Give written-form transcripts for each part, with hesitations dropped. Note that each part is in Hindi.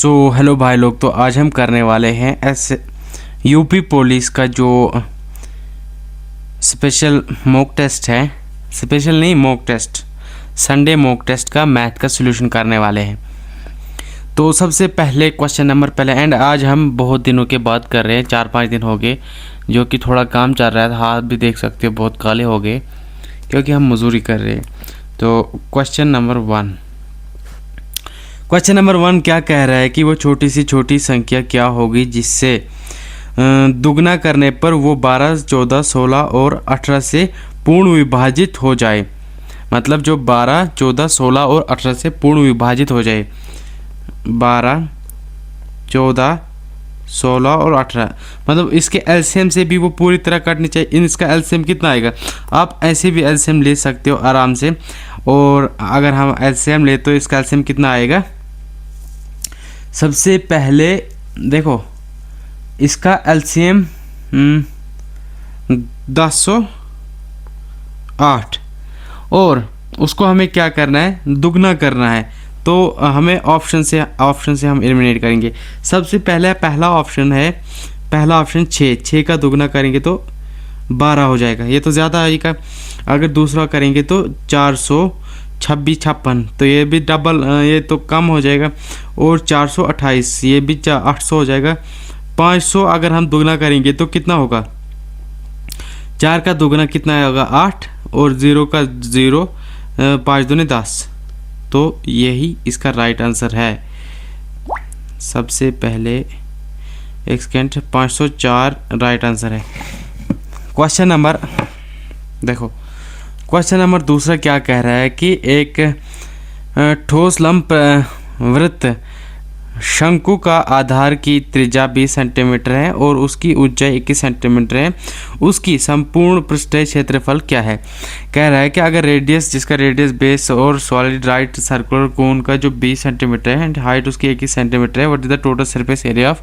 हेलो भाई लोग, तो आज हम करने वाले हैं यूपी पुलिस का जो स्पेशल मॉक टेस्ट है। स्पेशल नहीं, mock test, Sunday mock test का मैथ का सॉल्यूशन करने वाले हैं। तो सबसे पहले क्वेश्चन नंबर पहले एंड आज हम बहुत दिनों के बाद कर रहे हैं, 4-5 दिन हो गए, जो कि थोड़ा काम चल रहा है। हाथ भी देख सकते हो बहुत काले हो गए क्योंकि हम मजदूरी कर रहे हैं। तो क्वेश्चन नंबर 1 क्या कह रहा है कि वो छोटी सी छोटी संख्या क्या होगी जिससे दुगना करने पर वो 12, 14, 16 और 18 से पूर्ण विभाजित हो जाए। मतलब जो 12, 14, 16 और 18 से पूर्ण विभाजित हो जाए। 12, 14, 16 और 18, मतलब इसके एलसीएम से भी वो पूरी तरह कटनी चाहिए। इसका एलसीएम कितना आएगा? आप ऐसे भी एलसीएम ले सकते हो आराम से। और अगर हम एलसीएम ले तो इसका एलसीएम कितना आएगा? सबसे पहले देखो, इसका एलसीएम 1008 और उसको हमें क्या करना है? दुगना करना है। तो हमें ऑप्शन से हम एलिमिनेट करेंगे। सबसे पहला ऑप्शन है, पहला ऑप्शन 6 का दुगना करेंगे तो 12 हो जाएगा, ये तो ज़्यादा आएगा। अगर दूसरा करेंगे तो 426, 56, तो ये भी डबल, ये तो कम हो जाएगा। और 428, ये भी 800 हो जाएगा। 500 अगर हम दुगना करेंगे तो कितना होगा? 4 का दुगना कितना होगा? 8 और 0 का 0, 5 दूनी 10। तो यही इसका राइट आंसर है। सबसे पहले एक सेकेंड, 504 राइट आंसर है। क्वेश्चन नंबर देखो, क्वेश्चन नंबर दूसरा क्या कह रहा है कि एक ठोस लंब वृत्त शंकु का आधार की त्रिज्या 20 सेंटीमीटर है और उसकी ऊंचाई 21 सेंटीमीटर है। उसकी संपूर्ण पृष्ठीय क्षेत्रफल क्या है? कह रहा है कि अगर रेडियस, जिसका रेडियस बेस और सॉलिड राइट सर्कुलर कोन का जो 20 सेंटीमीटर है एंड हाइट उसकी 21 सेंटीमीटर है, what is the total surface area of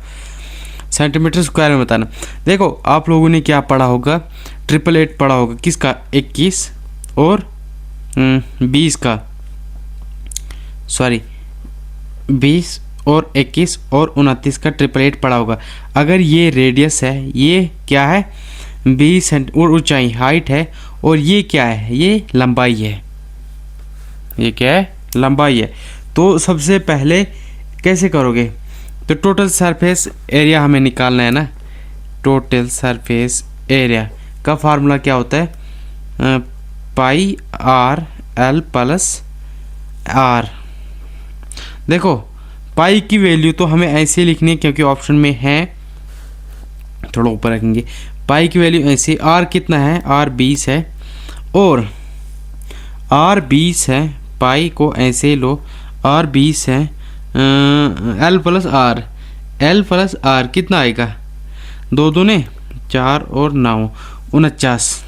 centimetre square में बताना। देखो आप लोगों ने क्या पढ़ा होगा? 888 पढ़ा होगा। किसका? 21 और 20 का, सॉरी 20 और 21 और 29 का 888 पड़ा होगा। अगर ये रेडियस है, ये क्या है? 20 सेंट और ऊंचाई हाइट है, और ये क्या है? ये लंबाई है। ये क्या है? लंबाई है। तो सबसे पहले कैसे करोगे? तो टोटल सरफेस एरिया हमें निकालना है ना। टोटल सरफेस एरिया का फार्मूला क्या होता है? पाई आर एल प्लस आर। देखो पाई की वैल्यू तो हमें ऐसे लिखनी है क्योंकि ऑप्शन में है, थोड़ा ऊपर रखेंगे। पाई की वैल्यू ऐसे, आर कितना है? आर 20 है और आर 20 है। पाई को ऐसे लो, आर 20 है। L plus R, L plus R कितना आएगा? 2 दूने 4 और 9, 49।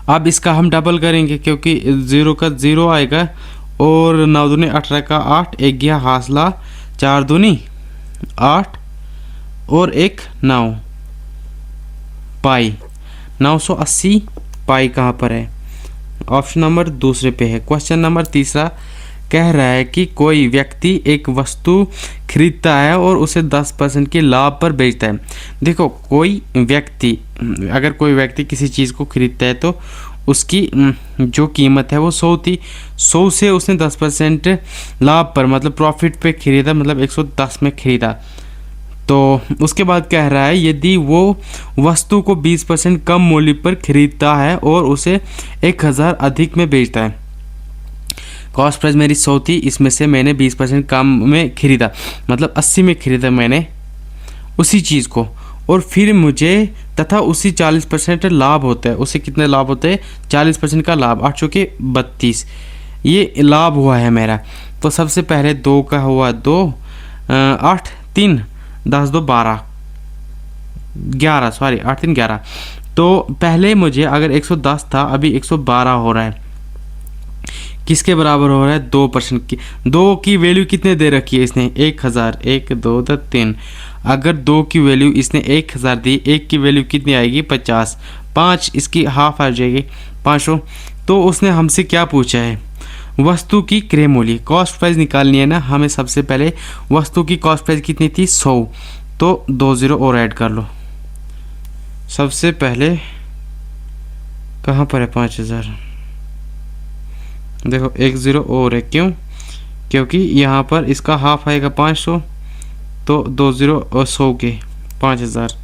अब इसका हम डबल करेंगे क्योंकि 0 का 0 आएगा और 9 दूनी 18 का 8, 1 गया हासला, 4 दूनी 8 और 1 9, पाई 980। पाई कहाँ पर है? ऑप्शन नंबर दूसरे पे है। क्वेश्चन नंबर तीसरा कह रहा है कि कोई व्यक्ति एक वस्तु खरीदता है और उसे 10% के लाभ पर बेचता है। देखो कोई व्यक्ति, अगर कोई व्यक्ति किसी चीज़ को खरीदता है तो उसकी जो कीमत है वो 100 थी। 100 से उसने 10% लाभ पर, मतलब प्रॉफिट पे खरीदा, मतलब 110 में खरीदा। तो उसके बाद कह रहा है यदि वो वस्तु को 20% कम मूल्य पर खरीदता है और उसे 1000 अधिक में बेचता है। कॉस्ट प्राइस मेरी 100 थी, इसमें से मैंने 20% कम में खरीदा, मतलब 80 में खरीदा मैंने उसी चीज़ को, और फिर मुझे तथा उसी 40% लाभ होता है। उसे कितने लाभ होते हैं? 40% का लाभ, 8 चौके 32, ये लाभ हुआ है मेरा। तो सबसे पहले 2 का हुआ 2, 8 3 10 2 12 11, सॉरी 8 3 11। तो पहले मुझे अगर 110 था, अभी 112 हो रहा है। किसके बराबर हो रहा है? 2% की। 2 की वैल्यू कितने दे रखी है इसने? 1000, 1 2 3। अगर 2 की वैल्यू इसने 1000 दी, 1 की वैल्यू कितनी आएगी? 50, 5 इसकी हाफ आ जाएगी 500। तो उसने हमसे क्या पूछा है? वस्तु की क्रय मूल्य, कॉस्ट प्राइस निकालनी है ना हमें। सबसे पहले वस्तु की कॉस्ट प्राइस कितनी थी 100, तो 2 जीरो और ऐड कर लो। सबसे पहले कहाँ पर है 5000, देखो 1 जीरो और है, क्यों? क्योंकि यहाँ पर इसका हाफ आएगा 500, तो 2 जीरो और 100 के 5000,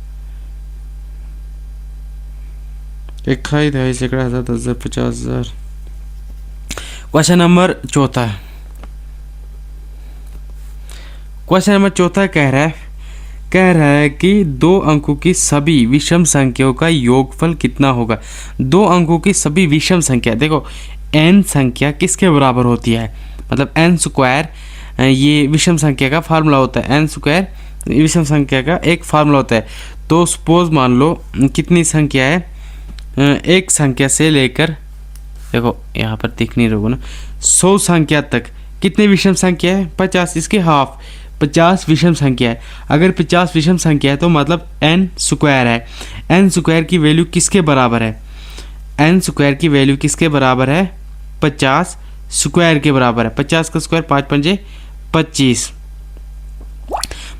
1 2 सैकड़ा 1000 10,000 50,000। क्वेश्चन नंबर चौथा, क्वेश्चन नंबर चौथा कह रहा है कि 2 अंकों की सभी विषम संख्याओं का योगफल कितना होगा। 2 अंकों की सभी विषम संख्या, देखो n संख्या किसके बराबर होती है, मतलब n स्क्वायर, ये विषम संख्या का फार्मूला होता है। n स्क्वायर विषम संख्या का एक फार्मूला होता है। तो सपोज मान लो कितनी संख्या है, एक संख्या से लेकर, देखो यहाँ पर दिख नहीं रहोगे ना, 100 संख्या तक कितनी विषम संख्या है 50, इसके हाफ 50 विषम संख्या है। अगर 50 विषम संख्या है तो मतलब n स्क्वायर है। n स्क्वायर की वैल्यू किसके बराबर है, n स्क्वायर की वैल्यू किसके बराबर है 50 स्क्वायर के बराबर है। 50 का स्क्वायर 5 पंजे 25,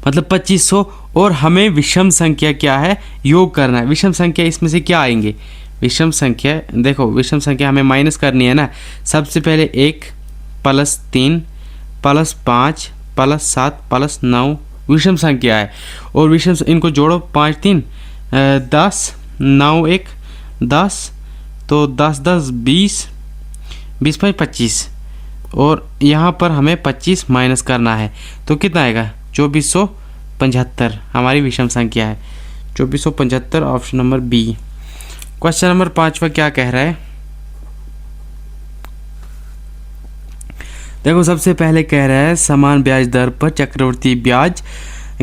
मतलब 2500। और हमें विषम संख्या क्या है योग करना है। विषम संख्या इसमें से क्या आएंगे, विषम संख्या देखो, विषम संख्या हमें माइनस करनी है ना। सबसे पहले 1 + 3 + 5 + 7 + 9 विषम संख्या है। और विषम इनको जोड़ो, 5 3 10 9 1 10, तो 10 10 20 20 5 25, और यहाँ पर हमें 25 माइनस करना है, तो कितना आएगा 2475 हमारी विषम संख्या है। 2475 option number B. Question number 5वां क्या कह रहा है, देखो सबसे पहले कह रहा है समान ब्याज दर पर चक्रवृद्धि ब्याज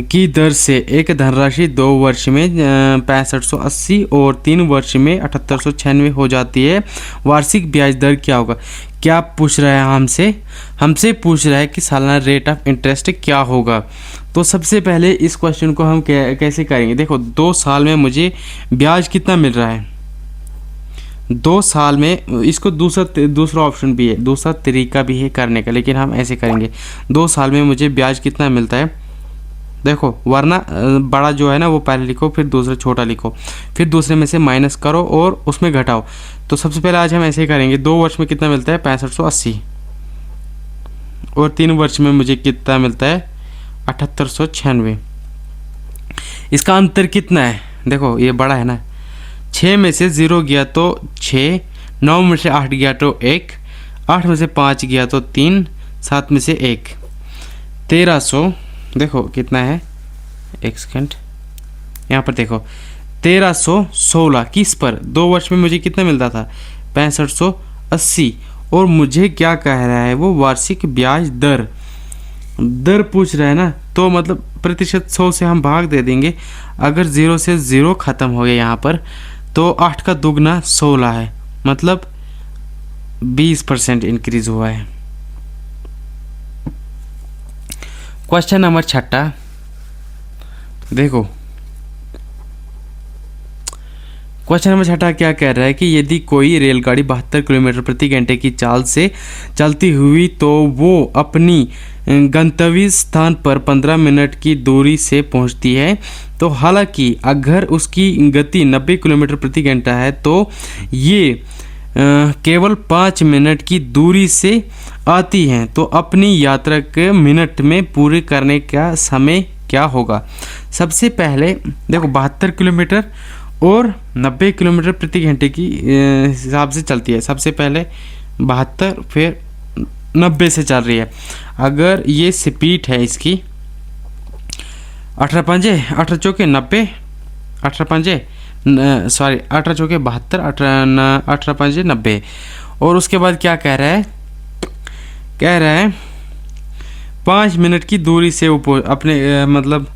की दर से एक धनराशि 2 वर्ष में 6580 और 3 वर्ष में 7896 हो जाती है, वार्षिक ब्याज दर क्या होगा। क्या पूछ रहा है हमसे पूछ रहा है कि सालाना रेट ऑफ इंटरेस्ट क्या होगा। तो सबसे पहले इस क्वेश्चन को हम कैसे करेंगे, देखो 2 साल में मुझे ब्याज कितना मिल रहा है, 2 साल में, इसको दूसरा ऑप्शन भी है, दूसरा तरीका भी है करने का, लेकिन हम ऐसे करेंगे 2 साल में मुझे ब्याज कितना मिलता है। देखो वरना बड़ा जो है ना वो पहले लिखो, फिर दूसरा छोटा लिखो, फिर दूसरे में से माइनस करो और उसमें घटाओ। तो सबसे पहले आज हम ऐसे ही करेंगे, 2 वर्ष में कितना मिलता है 6580, और 3 वर्ष में मुझे कितना मिलता है 7896। इसका अंतर कितना है, देखो ये बड़ा है ना, 6 में से 0 गया तो 6, 9 में से 8 गया तो 1, 8 में से 5 गया तो 3, 7 में से 1, 1300। देखो कितना है, एक सेकंड, यहाँ पर देखो 1316 किस पर, 2 वर्ष में मुझे कितना मिलता था 6580, और मुझे क्या कह रहा है वो वार्षिक ब्याज दर पूछ रहा है ना, तो मतलब प्रतिशत 100 से हम भाग दे देंगे। अगर 0 से 0 ख़त्म हो गया यहाँ पर, तो 8 का दुगना 16 है, मतलब 20% इंक्रीज हुआ है। क्वेश्चन नंबर 6, देखो क्वेश्चन नंबर 6 क्या कह रहा है कि यदि कोई रेलगाड़ी 72 किलोमीटर प्रति घंटे की चाल से चलती हुई तो वो अपनी गंतव्य स्थान पर 15 मिनट की दूरी से पहुंचती है, तो हालांकि अगर उसकी गति 90 किलोमीटर प्रति घंटा है तो ये केवल 5 मिनट की दूरी से आती हैं, तो अपनी यात्रा के मिनट में पूरे करने का समय क्या होगा। सबसे पहले देखो 72 किलोमीटर और 90 किलोमीटर प्रति घंटे की हिसाब से चलती है। सबसे पहले 72 फिर 90 से चल रही है। अगर ये स्पीड है इसकी 18 पंजे 18 चौके 90, 18 पंजे सॉरी 18 चौके 72, 18 पंजे 90। और उसके बाद क्या कह रहा है 5 मिनट की दूरी से ऊपर अपने मतलब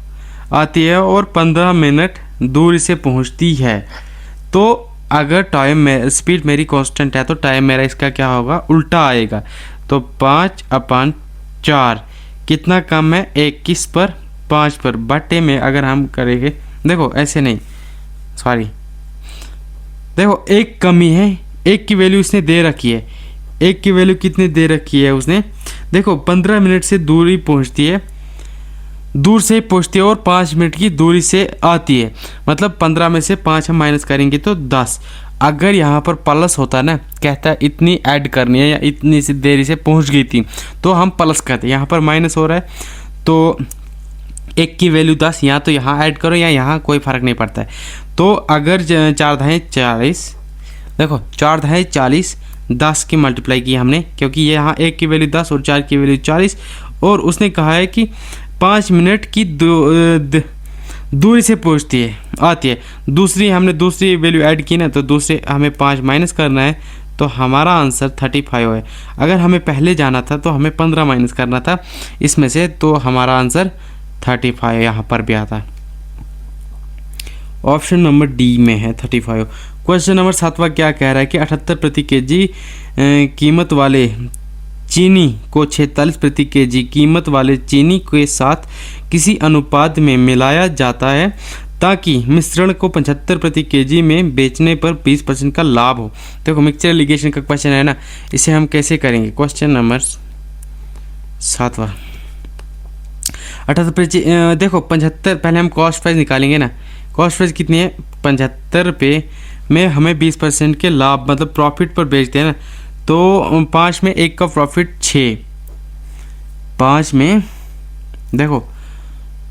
आती है और 15 मिनट दूरी से पहुंचती है। तो अगर टाइम में स्पीड मेरी कांस्टेंट है तो टाइम मेरा इसका क्या होगा, उल्टा आएगा। तो 5/4 कितना कम है 21 पर 5 पर, बटे में अगर हम करेंगे, देखो ऐसे नहीं, सॉरी देखो एक कमी है, एक की वैल्यू इसने दे रखी है, एक की वैल्यू कितनी दे रखी है उसने, देखो 15 मिनट से दूरी पहुंचती है, दूर से पहुंचती है और 5 मिनट की दूरी से आती है, मतलब 15 में से 5 हम माइनस करेंगे तो 10। अगर यहाँ पर प्लस होता ना, कहता है इतनी ऐड करनी है या इतनी सी देरी से पहुंच गई थी, तो हम प्लस करते। यहाँ पर माइनस हो रहा है तो एक की वैल्यू 10, या तो यहाँ ऐड करो या यहाँ, कोई फ़र्क नहीं पड़ता है। तो अगर 4 धाएँ 40, देखो 4 धाएँ 40, 10 की मल्टीप्लाई की हमने, क्योंकि ये यहाँ एक की वैल्यू 10 और 4 की वैल्यू 40, और उसने कहा है कि 5 मिनट की दूरी से पहुँचती है, आती है। दूसरी हमने दूसरी वैल्यू ऐड की ना, तो दूसरे हमें 5 माइनस करना है, तो हमारा आंसर 35 है। अगर हमें पहले जाना था तो हमें 15 माइनस करना था इसमें से, तो हमारा आंसर 35 यहाँ पर भी आता है। ऑप्शन नंबर डी में है 35। क्वेश्चन नंबर 7वां क्या कह रहा है कि 78 प्रति केजी कीमत वाले चीनी को 46 प्रति केजी कीमत वाले चीनी के साथ किसी अनुपात में मिलाया जाता है ताकि मिश्रण को 75 प्रति केजी में बेचने पर 20% का लाभ हो। देखो मिक्सचर एलिगेशन का क्वेश्चन है ना, इसे हम कैसे करेंगे। क्वेश्चन नंबर 7वां 78 देखो 75, पहले हम कॉस्ट प्राइस निकालेंगे ना। कॉस्ट प्राइस कितनी है, 75 रुपये में हमें 20% के लाभ, मतलब प्रॉफिट पर बेचते हैं ना, तो 5 में 1 का प्रॉफिट 6, 5 में देखो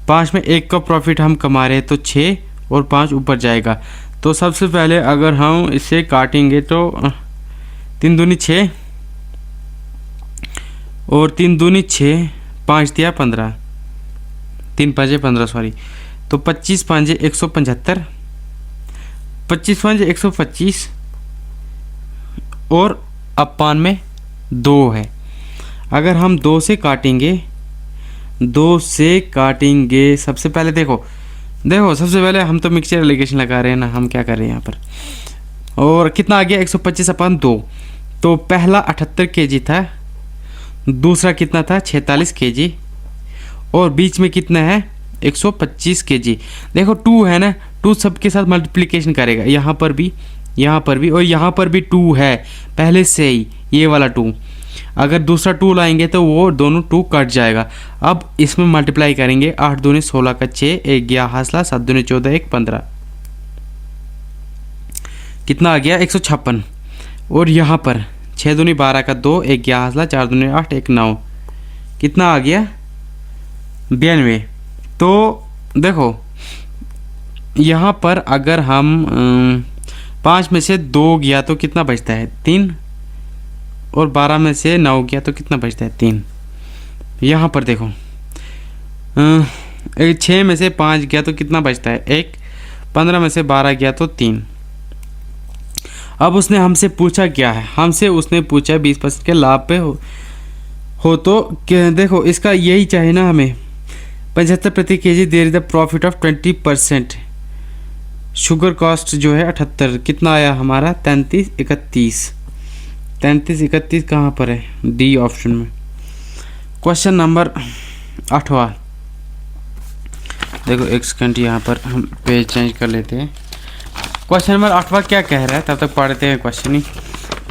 5 में 1 का प्रॉफिट हम कमा रहे हैं, तो 6 और 5 ऊपर जाएगा। तो सबसे पहले अगर हम इसे काटेंगे तो 3 दूनी 6 और 3 दूनी 6, 5 दिया 15, 3 5 15 सॉरी, तो 25 5 175, 25 5 125 और अपान में 2 है। अगर हम 2 से काटेंगे, 2 से काटेंगे, सबसे पहले देखो सबसे पहले हम तो मिक्सचर एलिगेशन लगा रहे हैं ना, हम क्या कर रहे हैं यहाँ पर। और कितना आ गया 125 अपान 2, तो पहला 78 केजी था, दूसरा कितना था 46 केजी, और बीच में कितना है 125 केजी। देखो 2 है ना, 2 सबके साथ मल्टीप्लिकेशन करेगा, यहाँ पर भी और यहाँ पर भी 2 है पहले से ही, ये वाला 2। अगर दूसरा 2 लाएंगे तो वो दोनों 2 कट जाएगा। अब इसमें मल्टीप्लाई करेंगे, 8 दूनी 16 का 6, 1 गया हासला, 7 दूनी 14, 1 15, कितना आ गया 156। और यहाँ पर 6 दूनी 12 का 2, 1 गया हासला, 4 दूनी 8, 1 9, कितना आ गया 92। तो देखो यहाँ पर अगर हम 5 में से 2 गया तो कितना बचता है 3, और 12 में से 9 गया तो कितना बचता है 3। यहाँ पर देखो 6 में से 5 गया तो कितना बचता है 1, 15 में से 12 गया तो 3। अब उसने हमसे पूछा क्या है, हमसे उसने पूछा 20% के लाभ पे हो तो देखो इसका यही चाहिए ना हमें। 75 प्रति KG there is the profit of 20%। Sugar cost जो है 78, कितना आया हमारा 33 31 कहाँ पर है, डी ऑप्शन में। क्वेश्चन नंबर 8वां, देखो एक सेकंड यहाँ पर हम पेज चेंज कर लेते हैं। क्वेश्चन नंबर 8वां क्या कह रहा है, तब तक पढ़ते हैं क्वेश्चन ही।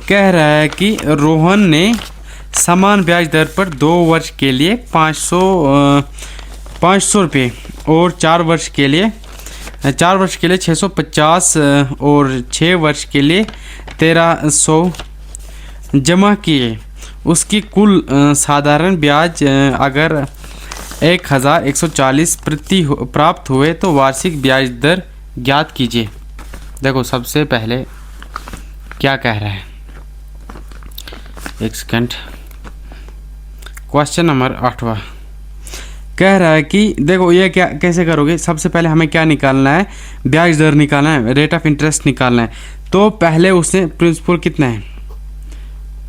कह रहा है कि रोहन ने समान ब्याज दर पर 2 वर्ष के लिए 500 रुपये और 4 वर्ष के लिए 650 और 6 वर्ष के लिए 1300 जमा किए। उसकी कुल साधारण ब्याज अगर 1140 प्रति प्राप्त हुए तो वार्षिक ब्याज दर ज्ञात कीजिए। देखो सबसे पहले क्या कह रहा है, एक सेकंड। क्वेश्चन नंबर 8वां कह रहा है कि देखो ये क्या कैसे करोगे, सबसे पहले हमें क्या निकालना है, ब्याज दर निकालना है, रेट ऑफ इंटरेस्ट निकालना है। तो पहले उसने प्रिंसिपल कितना है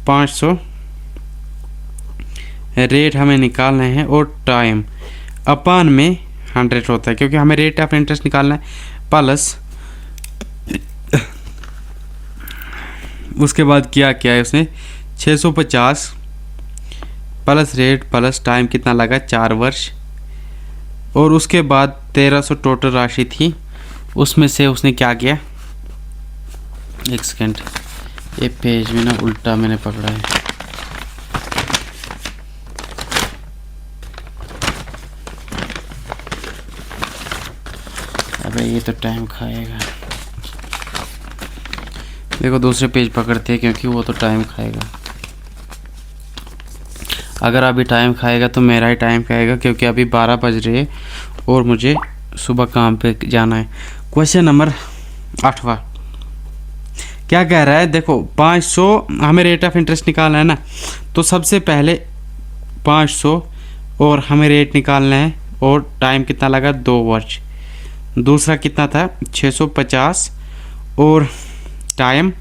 500, रेट हमें निकालना है, और टाइम अपान में 100 होता है, क्योंकि हमें रेट ऑफ इंटरेस्ट निकालना है, प्लस उसके बाद क्या है उसने 650 प्लस रेट प्लस टाइम कितना लगा 4 वर्ष, और उसके बाद 1300 टोटल राशि थी, उसमें से उसने क्या किया, एक सेकेंड ये पेज में ना उल्टा मैंने पकड़ा है। अबे ये तो टाइम खाएगा। देखो दूसरे पेज पकड़ते हैं क्योंकि वो तो टाइम खाएगा। अगर अभी टाइम खाएगा तो मेरा ही टाइम खाएगा, क्योंकि अभी 12 बज रहे और मुझे सुबह काम पे जाना है। क्वेश्चन नंबर 8वां क्या कह रहा है? देखो 500 हमें रेट ऑफ इंटरेस्ट निकालना है ना, तो सबसे पहले 500 और हमें रेट निकालना है, और टाइम कितना लगा? 2 वर्ष। दूसरा कितना था? 650 और टाइम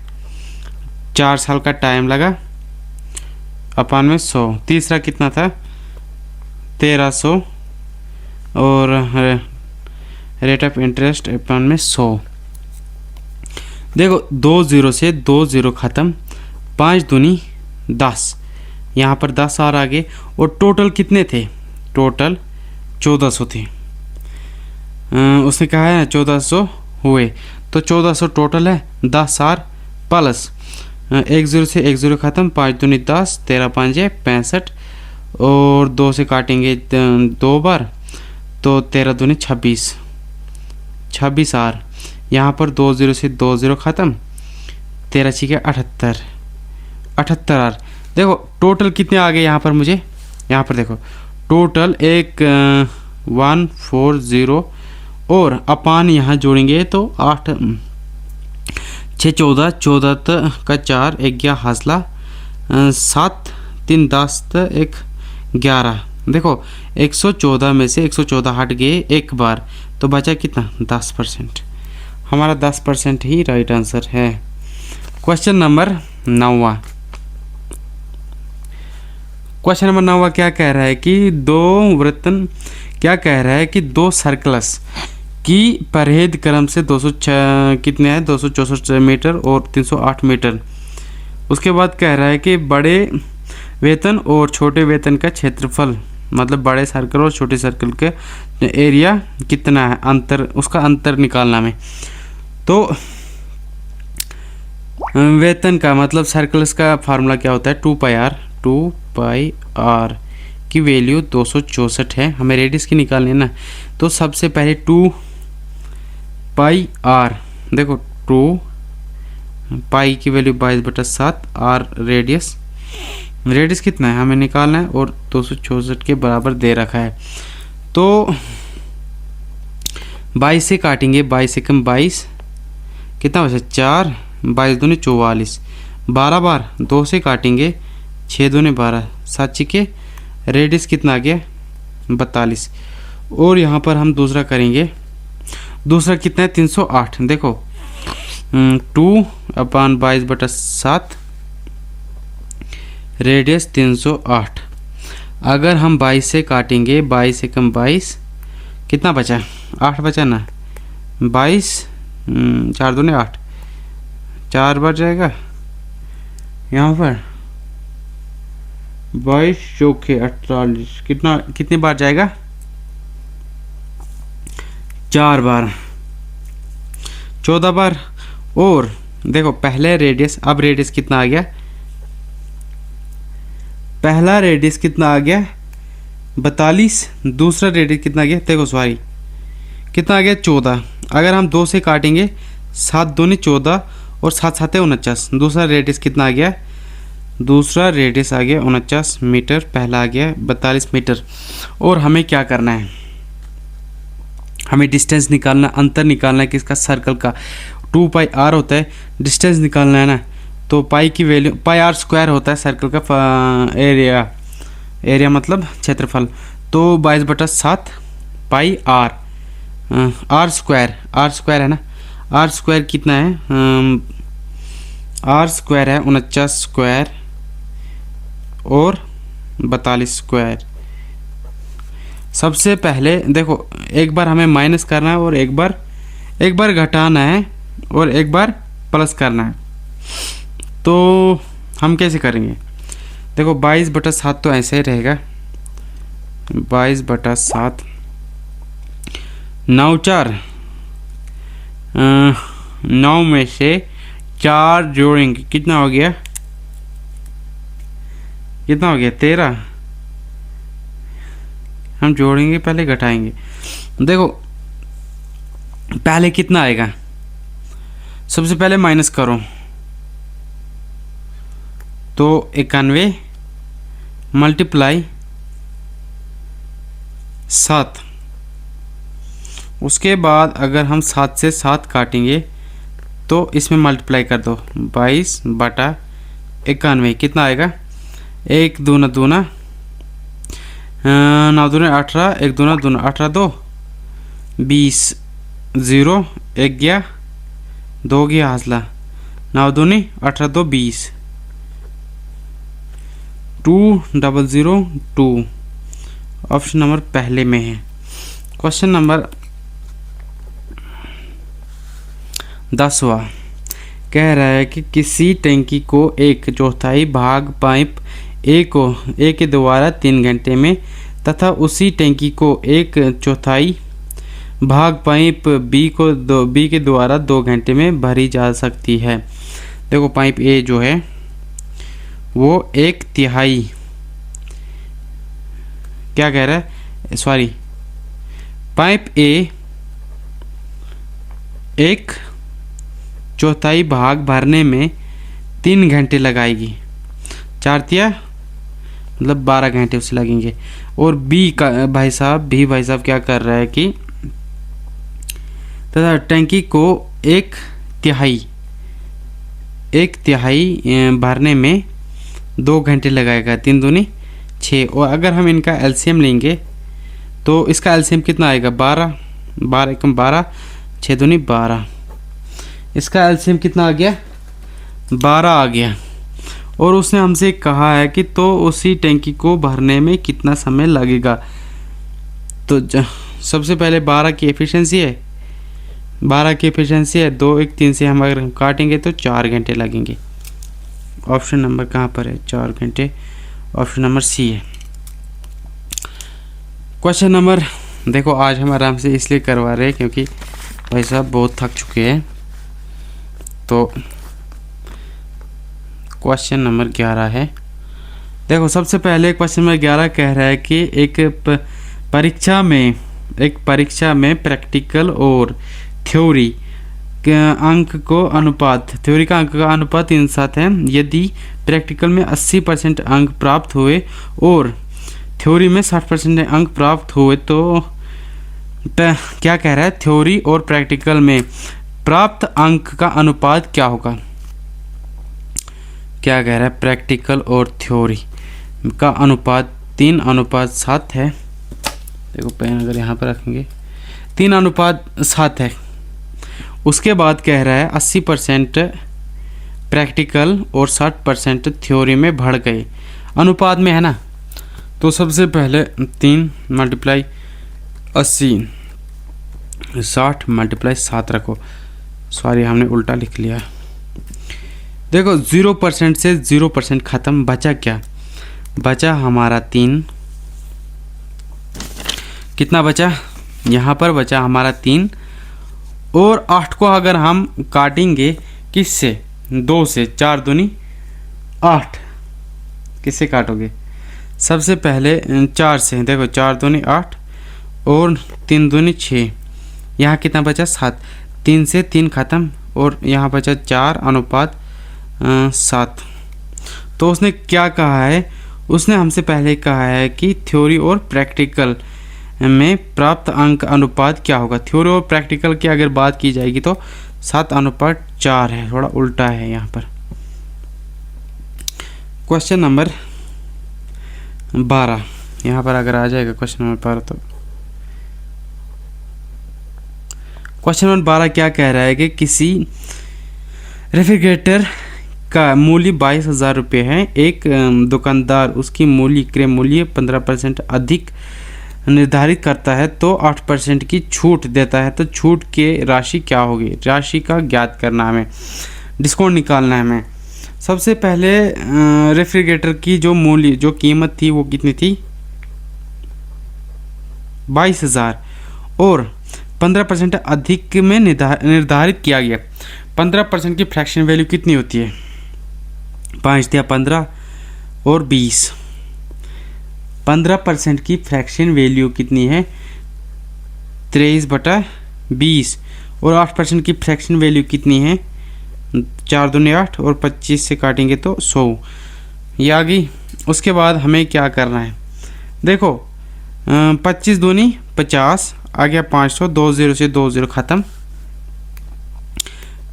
4 साल का टाइम लगा अपन में 100। तीसरा कितना था? 1300 और रेट ऑफ इंटरेस्ट अपन में 100। देखो 2 0 से 2 0 ख़त्म, 5 दूनी 10, यहाँ पर 10 और आगे, और टोटल कितने थे? टोटल 1400 थे। उसने कहा है 1400 हुए, तो 1400 टोटल है। 10 आर प्लस 1 0 से 1 0 ख़त्म, 5 दूनी 10, 13 5 65, और 2 से काटेंगे 2 बार, तो 13 दूनी 26, 26 आर। यहाँ पर 2 0 से 2 0 ख़त्म, 13 6 78, 78 आर। देखो टोटल कितने आ गए यहाँ पर मुझे? यहाँ पर देखो टोटल 140, और अपान यहाँ जोड़ेंगे तो 8 6 14, 14 का 4 11 हासला, 7 3 10 1 11। देखो 114 में से 114 हट गए एक बार, तो बचा कितना? 10%। हमारा 10% ही राइट आंसर है। क्वेश्चन नंबर 9वां। क्वेश्चन नंबर 9वां क्या कह रहा है कि दो सर्कल्स की परहेद क्रम से 206 कितने हैं? 264 मीटर और 308 मीटर। उसके बाद कह रहा है कि बड़े वेतन और छोटे वेतन का क्षेत्रफल, मतलब बड़े सर्कल और छोटे सर्कल के एरिया कितना है, अंतर, उसका अंतर निकालना में। तो वेतन का मतलब सर्कल्स का फार्मूला क्या होता है? 2 पाई आर की वैल्यू 264 है, हमें रेडियस की निकालनी है ना। तो सबसे पहले 2 पाई आर, देखो 2 पाई की वैल्यू 22/7, आर रेडियस कितना है हमें निकालना है, और 264 के बराबर दे रखा है। तो 22 से काटेंगे, 22 से कम 22, कितना बचा? 4, 22 दूनी 44, 12 बार 2 से काटेंगे, 6 दूनी 12, 7 6 रेडियस कितना आ गया? 42। और यहाँ पर हम दूसरा करेंगे, दूसरा कितना है? 308। देखो 2/22/7 रेडियस 308। अगर हम 22 से काटेंगे, 22 से कम 22, कितना बचा? 8 बचा ना। 22 4 दूनी 8, 4 बार जाएगा यहाँ पर, 22 चौके 48, कितनी बार जाएगा? 4 बार, 14 बार। और देखो पहले रेडियस, अब रेडियस कितना आ गया? पहला रेडियस कितना आ गया? 42। दूसरा रेडियस कितना आ गया? देखो सॉरी, कितना आ गया? 14। अगर हम 2 से काटेंगे, 7 दूनी 14 और 7 7 49। दूसरा रेडियस कितना आ गया? दूसरा रेडियस आ गया 49 मीटर, पहला आ गया 42 मीटर। और हमें क्या करना है? हमें डिस्टेंस निकालना, अंतर निकालना है किसका? सर्कल का। 2 पाई आर होता है, डिस्टेंस निकालना है ना। तो पाई की वैल्यू, पाई आर स्क्वायर होता है सर्कल का एरिया मतलब क्षेत्रफल। तो 22/7 पाई आर, आर स्क्वायर है ना। आर स्क्वायर कितना है? आर स्क्वायर है 49 स्क्वायर और 42 स्क्वायर। सबसे पहले देखो एक बार हमें माइनस करना है, और एक बार घटाना है, और एक बार प्लस करना है। तो हम कैसे करेंगे? देखो 22/7 तो ऐसे ही रहेगा, 22/7, 9 4, 9 में से 4 जोड़ेंगे कितना हो गया, कितना हो गया 13। हम जोड़ेंगे पहले घटाएंगे। देखो पहले कितना आएगा, सबसे पहले माइनस करो तो 91 मल्टीप्लाई 7। उसके बाद अगर हम 7 से 7 काटेंगे तो इसमें मल्टीप्लाई कर दो 22/91 कितना आएगा, 1 दूना दूना 9 दूना 18, 1 दूना दूना 18 2 20 0 1 गया 2 गया हासला 9 दूनी 18 2 20 2002 ऑप्शन नंबर पहले में है। क्वेश्चन नंबर 10वां कह रहा है कि किसी टंकी को 1/4 भाग पाइप ए के द्वारा 3 घंटे में तथा उसी टंकी को 1/4 भाग पाइप बी के द्वारा 2 घंटे में भरी जा सकती है। देखो पाइप ए जो है वो 1/3 क्या कह रहा है, सॉरी पाइप ए 1/4 भाग भरने में 3 घंटे लगाएगी, 4 तिया मतलब 12 घंटे उसे लगेंगे। और बी भाई साहब क्या कर रहा है कि तथा टंकी को 1/3 भरने में 2 घंटे लगाएगा, 3 दूनी 6। और अगर हम इनका एलसीएम लेंगे तो इसका एलसीएम कितना आएगा, 12 एकम 12 6 दूनी 12। इसका एलसीएम कितना आ गया, 12 आ गया। और उसने हमसे कहा है कि तो उसी टंकी को भरने में कितना समय लगेगा। तो सबसे पहले 12 की एफिशिएंसी है, 2 1 3 से हम अगर काटेंगे तो 4 घंटे लगेंगे। ऑप्शन नंबर कहाँ पर है, 4 घंटे, ऑप्शन नंबर सी है। क्वेश्चन नंबर देखो आज हम आराम से इसलिए करवा रहे हैं क्योंकि भाई साहब बहुत थक चुके हैं। तो क्वेश्चन नंबर 11 है। देखो सबसे पहले क्वेश्चन नंबर 11 कह रहा है कि एक परीक्षा में प्रैक्टिकल और थ्योरी अंक को अनुपात, थ्योरी का अंक का अनुपात 3:7 है। यदि प्रैक्टिकल में 80% अंक प्राप्त हुए और थ्योरी में 60% अंक प्राप्त हुए तो क्या कह रहा है, थ्योरी और प्रैक्टिकल में प्राप्त अंक का अनुपात क्या होगा। क्या कह रहा है, प्रैक्टिकल और थ्योरी का अनुपात 3:7 है। देखो पेन अगर यहाँ पर रखेंगे 3:7 है। उसके बाद कह रहा है 80% प्रैक्टिकल और 60% थ्योरी में बढ़ गए, अनुपात में है ना। तो सबसे पहले 3 × 80 60 × 7 रखो, सॉरी हमने उल्टा लिख लिया। देखो 0% से 0% ख़त्म, बचा क्या, बचा हमारा 3, कितना बचा, यहाँ पर बचा हमारा 3। और 8 को अगर हम काटेंगे किससे, 2 से, 4 दूनी 8, किससे काटोगे, सबसे पहले 4 से। देखो 4 दूनी 8 और 3 दूनी 6, यहाँ कितना बचा 7, 3 से 3 ख़त्म और यहाँ बचा 4:7। तो उसने क्या कहा है, उसने हमसे पहले कहा है कि थ्योरी और प्रैक्टिकल में प्राप्त अंक अनुपात क्या होगा। थ्योरी और प्रैक्टिकल की अगर बात की जाएगी तो 7:4 है, थोड़ा उल्टा है यहाँ पर। क्वेश्चन नंबर 12 यहाँ पर अगर आ जाएगा क्वेश्चन नंबर 12 तो क्वेश्चन नंबर 12 क्या कह रहा है कि किसी रेफ्रिजरेटर का मूल्य 22,000 रुपये है। एक दुकानदार उसकी क्रय मूल्य 15% अधिक निर्धारित करता है तो 8% की छूट देता है, तो छूट की राशि क्या होगी, राशि का ज्ञात करना हमें, डिस्काउंट निकालना है हमें। सबसे पहले रेफ्रिजरेटर की जो कीमत थी वो कितनी थी, 22,000 और 15% अधिक में निर्धारित किया गया। 15% की फ्रैक्शन वैल्यू कितनी होती है? 5 दिया 15 और 20। 15% की फ्रैक्शन वैल्यू कितनी है? 23/20। और 8% की फ्रैक्शन वैल्यू कितनी है? 4 दूनी 8 और 25 से काटेंगे तो 100, ये आ गई। उसके बाद हमें क्या करना है? देखो 25 दूनी 50, आ गया 500, 2 0 से 2 0 ख़त्म।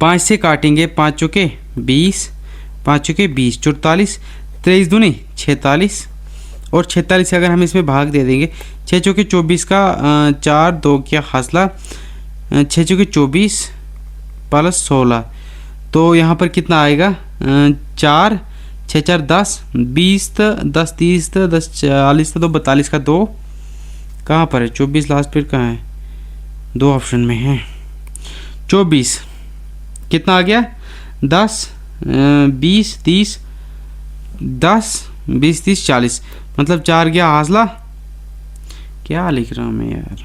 5 से काटेंगे, 5 चौके 20, 5 चौके 20, 44, 23 दूनी 46 और 46 से अगर हम इसमें भाग दे देंगे, 6 चौके 24 का 4 2 क्या हासिला, 6 चौके 24 प्लस 16, तो यहाँ पर कितना आएगा? 4 6 4 10, 20 10 30 10 40 तो 42 का 2 कहाँ पर है? 24 लास्ट फिर कहाँ है? 2 ऑप्शन में है। 24 कितना आ गया? 10 20 30 10 20 30 40, मतलब 4 गया हासिला। क्या लिख रहा हूँ मैं यार,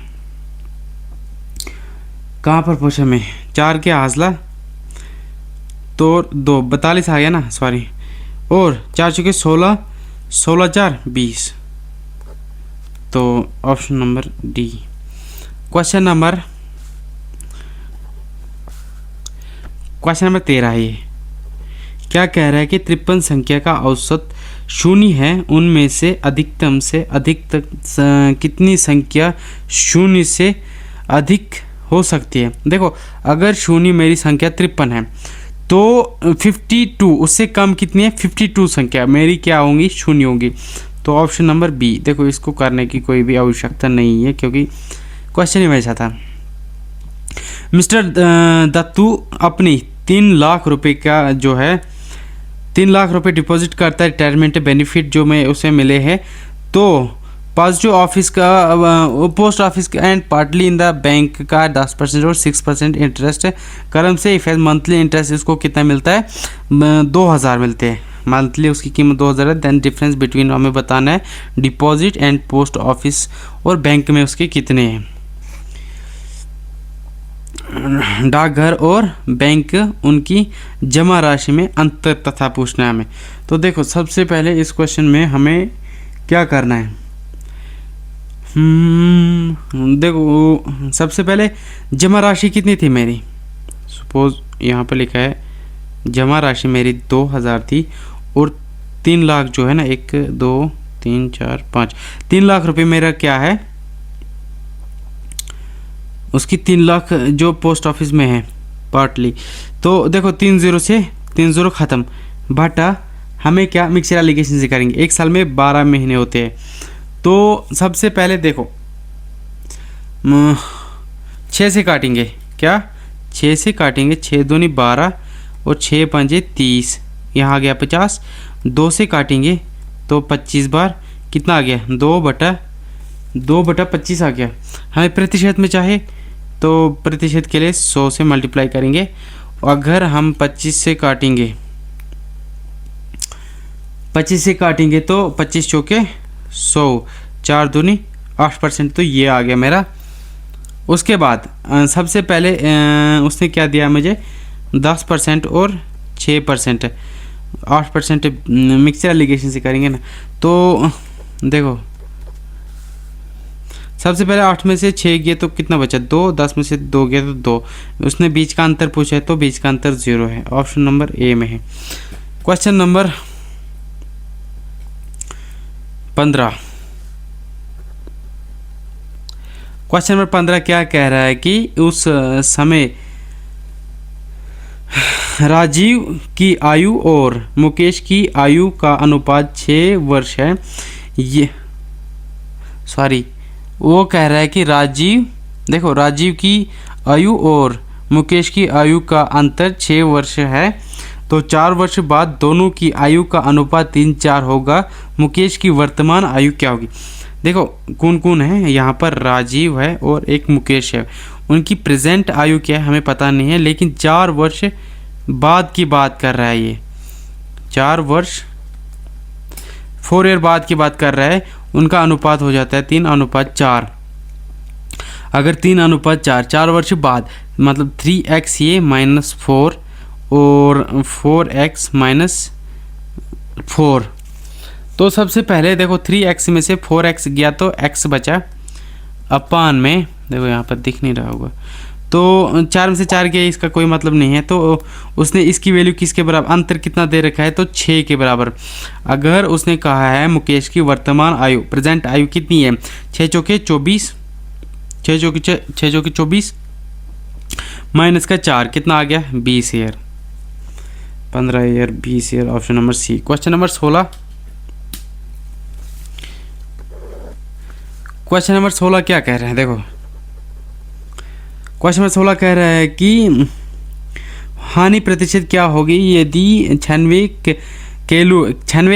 कहाँ पर पूछा मैं? 4 गया हासिला तो 2 42 आ गया ना, सॉरी। और 4 चुके 16, 16 4 20, तो option number D. Question number 13 है। ये क्या कह रहा है कि 53 संख्या का औसत शून्य है, उनमें से अधिकतम कितनी संख्या शून्य से अधिक हो सकती है? देखो अगर शून्य मेरी संख्या 53 है तो 52 उससे कम कितनी है? 52 संख्या मेरी क्या होंगी? शून्य होंगी। तो ऑप्शन नंबर बी। देखो इसको करने की कोई भी आवश्यकता नहीं है क्योंकि क्वेश्चन ही वैसा था। मिस्टर दत्तू अपनी 3 लाख रुपए का जो है 3 लाख रुपए डिपॉजिट करता है, रिटायरमेंट बेनिफिट जो मैं उसे मिले हैं, तो पॉजिटिव ऑफिस का पोस्ट ऑफिस का and partly in the bank का 10% और 6% इंटरेस्ट कर्म से इफ मंथली इंटरेस्ट इसको कितना मिलता है? 2000 मिलते हैं मंथली, उसकी कीमत 2000 है। देन डिफरेंस बिटवीन हमें बताना है डिपॉजिट एंड पोस्ट ऑफिस और बैंक में उसके कितने हैं। डाकघर और बैंक उनकी जमा राशि में अंतर तथा पूछना है हमें। तो देखो सबसे पहले इस क्वेश्चन में हमें क्या करना है? देखो सबसे पहले जमा राशि कितनी थी मेरी? सपोज यहाँ पर लिखा है जमा राशि मेरी 2000 थी और 3 लाख जो है ना, 1 2 3 4 5, 3 लाख रुपए मेरा क्या है? उसकी 3 लाख जो पोस्ट ऑफिस में है पार्टली, तो देखो 3 0 से 3 0 ख़त्म, बटा हमें क्या मिक्सर एलिगेशन से करेंगे। एक साल में 12 महीने होते हैं, तो सबसे पहले देखो 6 से काटेंगे, क्या 6 से काटेंगे, 6 दूनी 12 और 6 पंजे 30, यहाँ आ गया 50। 2 से काटेंगे तो 25 बार कितना आ गया? 2/25 आ गया। हमें प्रतिशत में चाहे तो प्रतिशत के लिए 100 से मल्टीप्लाई करेंगे। अगर हम 25 से काटेंगे, 25 से काटेंगे तो 25 चौके 100, 4 दूनी 8%, तो ये आ गया मेरा। उसके बाद सबसे पहले उसने क्या दिया मुझे? 10% और 6%, 8% मिक्सर एलिगेशन से करेंगे ना। तो देखो सबसे पहले 8 में से 6 गए तो कितना बचा? 2। 10 में से 2 गए तो 2। उसने बीच का अंतर पूछा है तो बीच का अंतर 0 है, ऑप्शन नंबर ए में है। Question number 15। क्वेश्चन नंबर 15 क्या कह रहा है कि उस समय राजीव की आयु और मुकेश की आयु का अनुपात 6 वर्ष है। ये वो कह रहा है कि राजीव की आयु और मुकेश की आयु का अंतर 6 वर्ष है, तो 4 वर्ष बाद दोनों की आयु का अनुपात 3:4 होगा। मुकेश की वर्तमान आयु क्या होगी? देखो कौन कौन है यहाँ पर? राजीव है और एक मुकेश है। उनकी प्रेजेंट आयु क्या है हमें पता नहीं है, लेकिन 4 वर्ष बाद की बात कर रहा है। ये 4 वर्ष 4 ईयर बाद की बात कर रहा है। उनका अनुपात हो जाता है 3:4। अगर 3:4 4 वर्ष बाद मतलब 3x ये -4 और 4x माइनस 4। तो सबसे पहले देखो 3x में से 4x गया तो x बचा अपान में, देखो यहाँ पर दिख नहीं रहा होगा, तो 4 में से 4 गया, इसका कोई मतलब नहीं है। तो उसने इसकी वैल्यू किसके बराबर, अंतर कितना दे रखा है, तो 6 के बराबर। अगर उसने कहा है मुकेश की वर्तमान आयु, प्रेजेंट आयु कितनी है, 6 चौके 24, 6 चौके 24 माइनस का 4 कितना आ गया, 20 year, 15 year, 20 year, option number C. Question number 16। Question number 16 क्या कह रहे हैं, देखो क्वेश्चन नंबर 16 कह रहा है कि हानि प्रतिशत क्या होगी यदि 96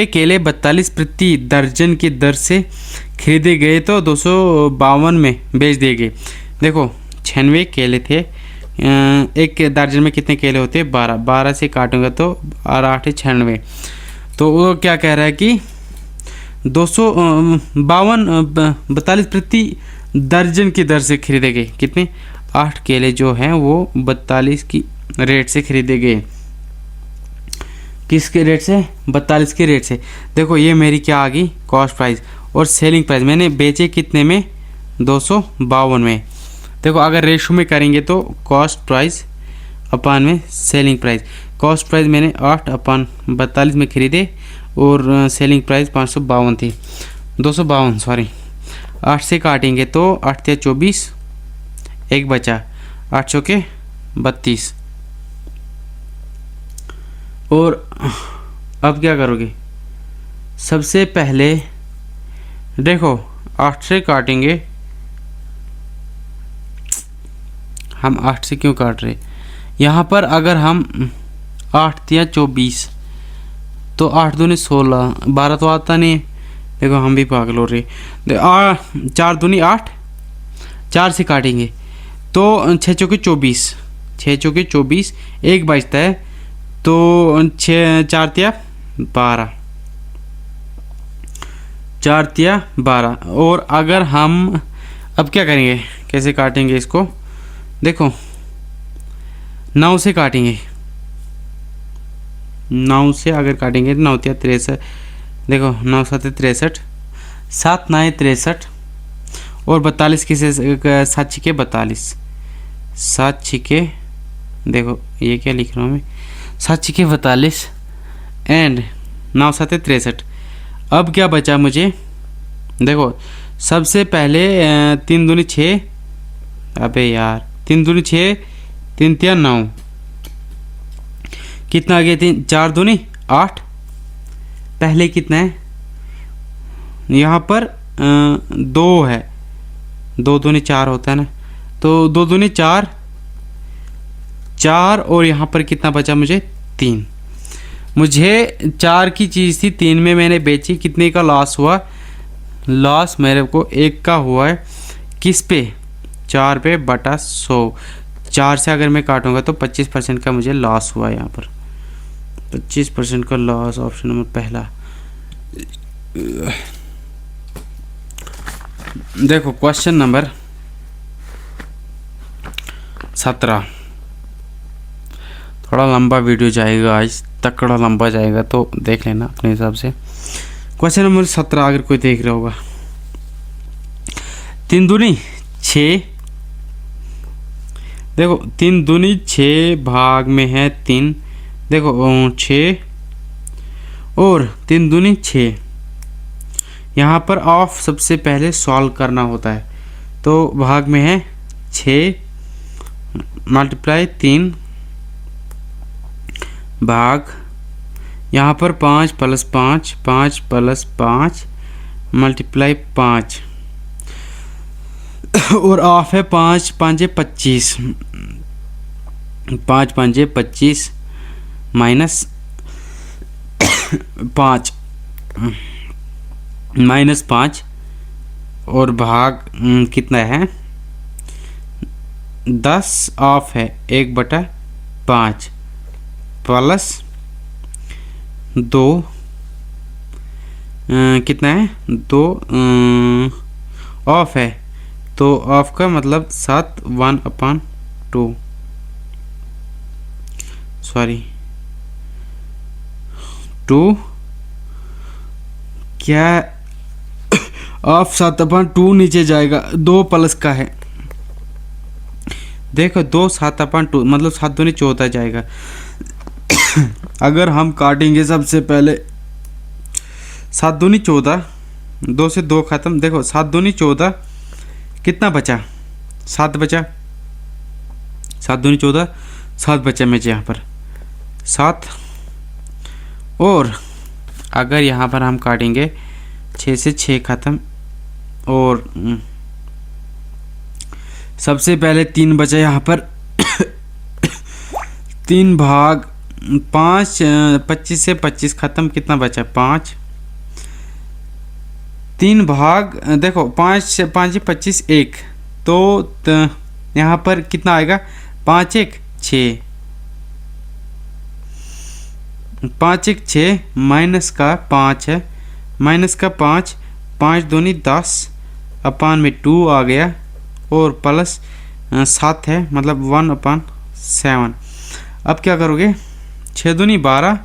केले 42 प्रति दर्जन की दर से खरीदे गए तो 252 में बेच दिए गए। देखो 96 केले थे, एक दर्जन में कितने केले होते हैं, 12, 12 से काटूंगा तो 8 96। तो वो क्या कह रहा है कि 42 प्रति दर्जन की दर से खरीदे गए, कितने, 8 केले जो हैं वो 42 की रेट से खरीदे गए। किसके रेट से, 42 के रेट से। देखो ये मेरी क्या आ गई, कॉस्ट प्राइस, और सेलिंग प्राइस मैंने बेचे कितने में, 252 में। देखो अगर रेशो में करेंगे तो कॉस्ट प्राइस अपान में सेलिंग प्राइस, कॉस्ट प्राइस मैंने 8 अपान 42 में खरीदे और सेलिंग प्राइस 552 थी, 252 सॉरी। 8 से काटेंगे तो 8 या 24, एक बचा, 8 चौके 32। और अब क्या करोगे, सबसे पहले देखो 8 से काटेंगे, हम 8 से क्यों काट रहे, यहाँ पर अगर हम 8 या 24 तो 8 दूनी 16, 12 तो आता नहीं है। देखो हम भी पागल हो रहे, 4 दूनी 8, 4 से काटेंगे तो 6 चौके 24, 6 चौके 24, एक बचता है तो 6 4 तिया 12, 4 तिया 12। और अगर हम अब क्या करेंगे, कैसे काटेंगे इसको, देखो 9 से काटेंगे, 9 से अगर काटेंगे 9 तिया 63, देखो 9 7 63, 7 9 63 और 42 किसे 7 छिके 42, 7 छिके, देखो ये क्या लिख रहा हूँ मैं, 7 छिके 42 एंड 9 7 63। अब क्या बचा मुझे, देखो सबसे पहले 3 दूनी 6, अबे यार 3 दूनी 6, 3 तिया 9, कितना आ गया, 3 4 दूनी 8, पहले कितना है, यहाँ पर 2 है, 2 दूनी 4 होता है ना, तो 2 दूनी 4, 4 और यहाँ पर कितना बचा मुझे, 3। मुझे 4 की चीज़ थी, 3 में मैंने बेची, कितने का लॉस हुआ, लॉस मेरे को 1 का हुआ है, किस पे, 4 पे बटा 100। 4 से अगर मैं काटूंगा तो 25% का मुझे लॉस हुआ है, यहाँ पर 25% का लॉस, ऑप्शन नंबर पहला। देखो क्वेश्चन नंबर 17, थोड़ा लंबा वीडियो जाएगा आज, तकड़ा लंबा जाएगा तो देख लेना अपने हिसाब से। क्वेश्चन नंबर 17 अगर कोई देख रहा होगा, 3 दूनी 6, देखो 3 दूनी 6 भाग में है 3, देखो 6 और 3 दूनी 6, यहाँ पर ऑफ सबसे पहले सॉल्व करना होता है, तो भाग में है 6 मल्टीप्लाई 3 भाग, यहाँ पर 5 प्लस 5, 5 प्लस 5 मल्टीप्लाई 5 और ऑफ है 5 5 25, 5 5 25 माइनस 5 माइनस 5 और भाग कितना है 10, ऑफ है 1/5 प्लस 2 कितना है 2 ऑफ है, तो ऑफ का मतलब 7 1/2, सॉरी 2 क्या ऑफ 7/2 नीचे जाएगा, 2 प्लस का है। देखो 2 7/2 मतलब 7 दूनी 14 जाएगा। अगर हम काटेंगे सबसे पहले 7 दूनी 14, 2 से 2 खत्म। देखो 7 दूनी 14, कितना बचा 7 बचा, 7 दूनी 14, 7 बचा मुझे यहाँ पर 7। और अगर यहाँ पर हम काटेंगे 6 से 6 खत्म, और सबसे पहले 3 बचा यहाँ पर। 3 भाग 5, 25 से 25 खत्म, कितना बचा 5। 3 भाग देखो 5 से 5 25 1, तो यहाँ पर कितना आएगा 5 1 6, 5 1 6 माइनस का 5 है, माइनस का 5, 5 दूनी 10 अपान में 2 आ गया, और प्लस 7 है मतलब 1/7। अब क्या करोगे 6 दूनी 12,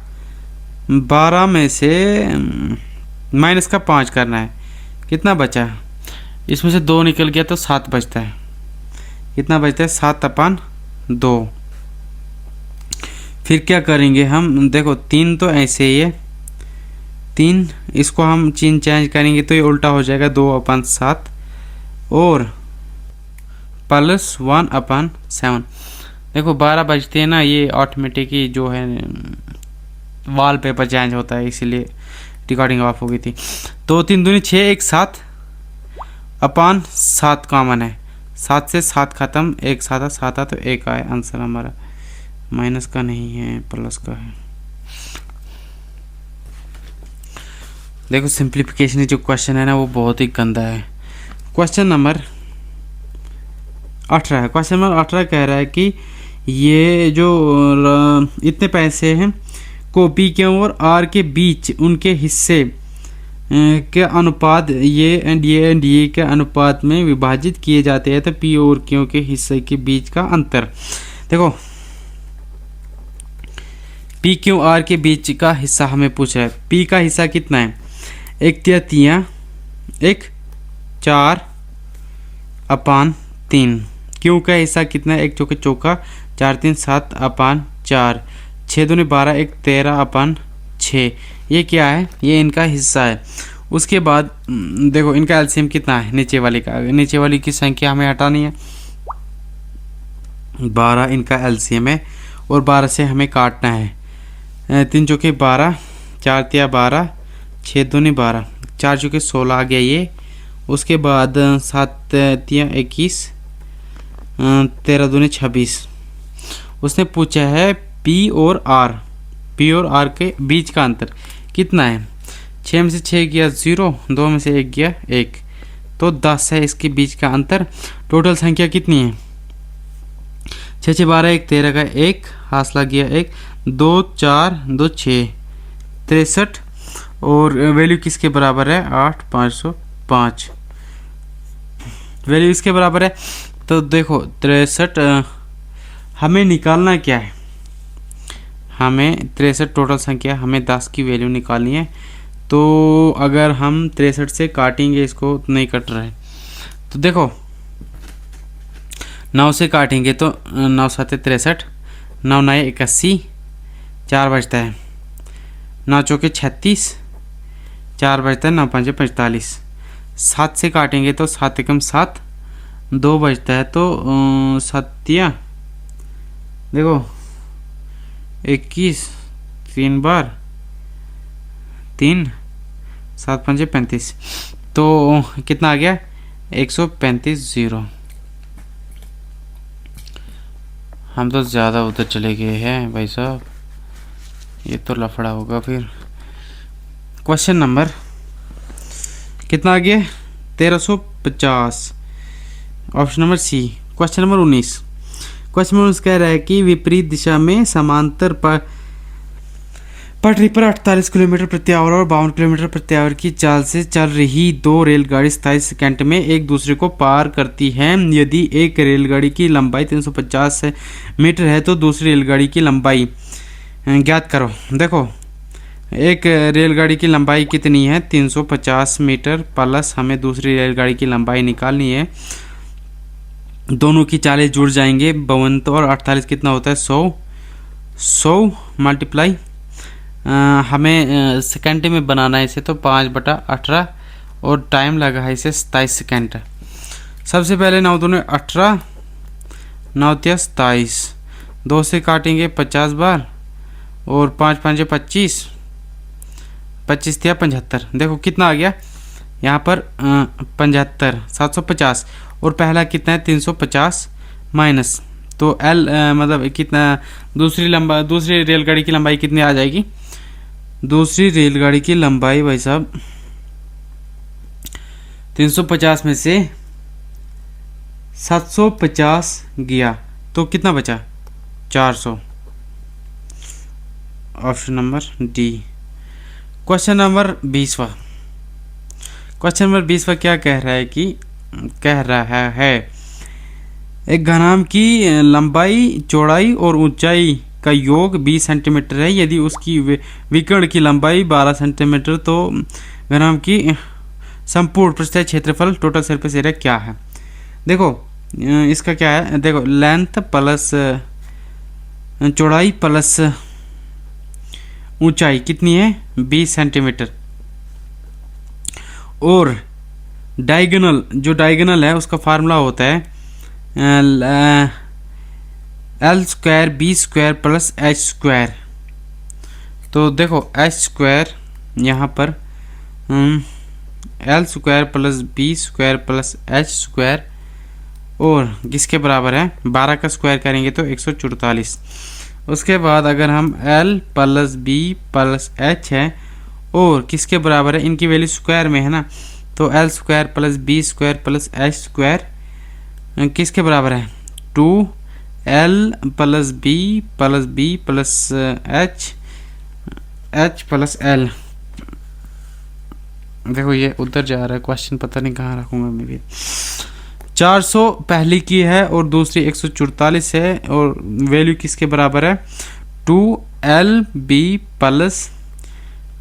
12 में से माइनस का 5 करना है, कितना बचा, इसमें से 2 निकल गया तो 7 बचता है, कितना बचता है 7/2। फिर क्या करेंगे हम, देखो 3 तो ऐसे ही है, 3 इसको हम चिन्ह चेंज करेंगे तो ये उल्टा हो जाएगा 2/7, और प्लस 1/7। देखो 12 बजते हैं ना, ये ऑटोमेटिक ही जो है वॉल पेपर चेंज होता है, इसीलिए रिकॉर्डिंग ऑफ हो गई थी। तो 3 दूनी 6 1 7/7 कॉमन है, 7 से 7 खत्म, 1 7 तो 1 आया आंसर हमारा, माइनस का नहीं है प्लस का है। देखो सिंप्लीफिकेशन जो क्वेश्चन है ना वो बहुत ही गंदा है। क्वेश्चन नंबर 18 है। क्वेश्चन नंबर 18 कह रहा है कि ये जो इतने पैसे हैं को पी क्यू और आर के बीच उनके हिस्से के अनुपात ये एंड ये के अनुपात में विभाजित किए जाते हैं, तो पी और क्यू के हिस्से के बीच का अंतर। देखो पी क्यू आर के बीच का हिस्सा हमें पूछ रहा है। पी का हिस्सा कितना है, 1/3, 1 4/3। क्यू का हिस्सा कितना है, 1 चौके चौका 4 3 7/4, 6 दूनी 12, 1 13/6। ये क्या है, ये इनका हिस्सा है। उसके बाद देखो इनका एलसीएम कितना है, नीचे वाले का, नीचे वाली की संख्या हमें हटानी है, 12 इनका एलसीएम है, और 12 से हमें काटना है। 3 चौके 12, 4 3 12, 6 दूनी 12, 4 चौके 16 आ गया ये। उसके बाद 7 3 21, 13 दूनी 26। उसने पूछा है पी और आर के बीच का अंतर कितना है। 6 में से 6 गया 0, 2 में से 1 गया 1, तो 10 है इसके बीच का अंतर। टोटल संख्या कितनी है, 6 6 12, 1 13 का 1, हासिला गया 1, 2 4 2 6 63, और वैल्यू किसके बराबर है 8 505, वैल्यू इसके बराबर है। तो देखो 63 हमें निकालना क्या है, हमें 63 टोटल संख्या, हमें 10 की वैल्यू निकालनी है। तो अगर हम 63 से काटेंगे इसको तो नहीं कट रहा है, तो देखो 9 से काटेंगे तो 9 7 63, 9 9 81, 4 बचता है, 9 चौके 36, 4 बचता है, 9 5 45। 7 से काटेंगे तो 7 एकम 7, 2 बचता है, तो 7 देखो 21, 3 बार 3, 7 5 35, तो कितना आ गया 135 0। हम तो ज़्यादा उधर चले गए हैं भाई साहब, ये तो लफड़ा होगा फिर। क्वेश्चन नंबर कितना आ गया 1350, option number C. Question number 19, question number 19 कह रहा है कि विपरीत दिशा में समांतर पटरी पर 48 किलोमीटर प्रति आवर और 52 किलोमीटर प्रति आवर की चाल से चल रही 2 रेलगाड़ी 27 सेकंड में एक दूसरे को पार करती हैं। यदि एक रेलगाड़ी की लंबाई 350 मीटर है तो दूसरी रेलगाड़ी की लंबाई ज्ञात करो। देखो एक रेलगाड़ी की लंबाई कितनी है 350 मीटर, प्लस हमें दूसरी रेलगाड़ी की लंबाई निकालनी है। दोनों की चालें जुड़ जाएंगे, 52 और 48 कितना होता है 100 मल्टीप्लाई, हमें सेकेंड में बनाना है इसे, तो 5/18 और टाइम लगा है इसे 27 सेकेंड। सबसे पहले 9 दूनी 18, 9 तिया 27, 2 से काटेंगे 50 बार और 5 5 25, 25 तिया 75। देखो कितना आ गया यहाँ पर 75, 750, और पहला कितना है 350 माइनस, तो एल मतलब कितना, दूसरी रेलगाड़ी की लंबाई कितनी आ जाएगी। दूसरी रेलगाड़ी की लंबाई भाई साहब 350 में से 750 गया तो कितना बचा 400। Option number D. Question number 20वां। क्वेश्चन नंबर 20वां क्या कह रहा है एक घनाभ की लंबाई, चौड़ाई और ऊंचाई का योग 20 सेंटीमीटर है। यदि उसकी विकर्ण की लंबाई 12 सेंटीमीटर तो घनाभ की संपूर्ण पृष्ठीय क्षेत्रफल, टोटल सरफेस एरिया क्या है। देखो इसका क्या है, देखो लेंथ प्लस चौड़ाई प्लस ऊंचाई कितनी है 20 सेंटीमीटर, और डायगोनल है उसका फार्मूला होता है L square B square plus H square. तो देखो एच स्क्वायर यहाँ पर L square plus B square plus H square, और किसके बराबर है 12 का स्क्वायर करेंगे तो 144। उसके बाद अगर हम L plus B plus H है और किसके बराबर है, इनकी वैल्यू स्क्वायर में है ना, तो L square plus B square plus H square किसके बराबर है 2L plus B plus H plus L। देखो ये उधर जा रहा है क्वेश्चन, पता नहीं कहाँ रखूँगा मैं भी। 400 पहली की है और दूसरी 144 है, और वैल्यू किसके बराबर है 2L B plus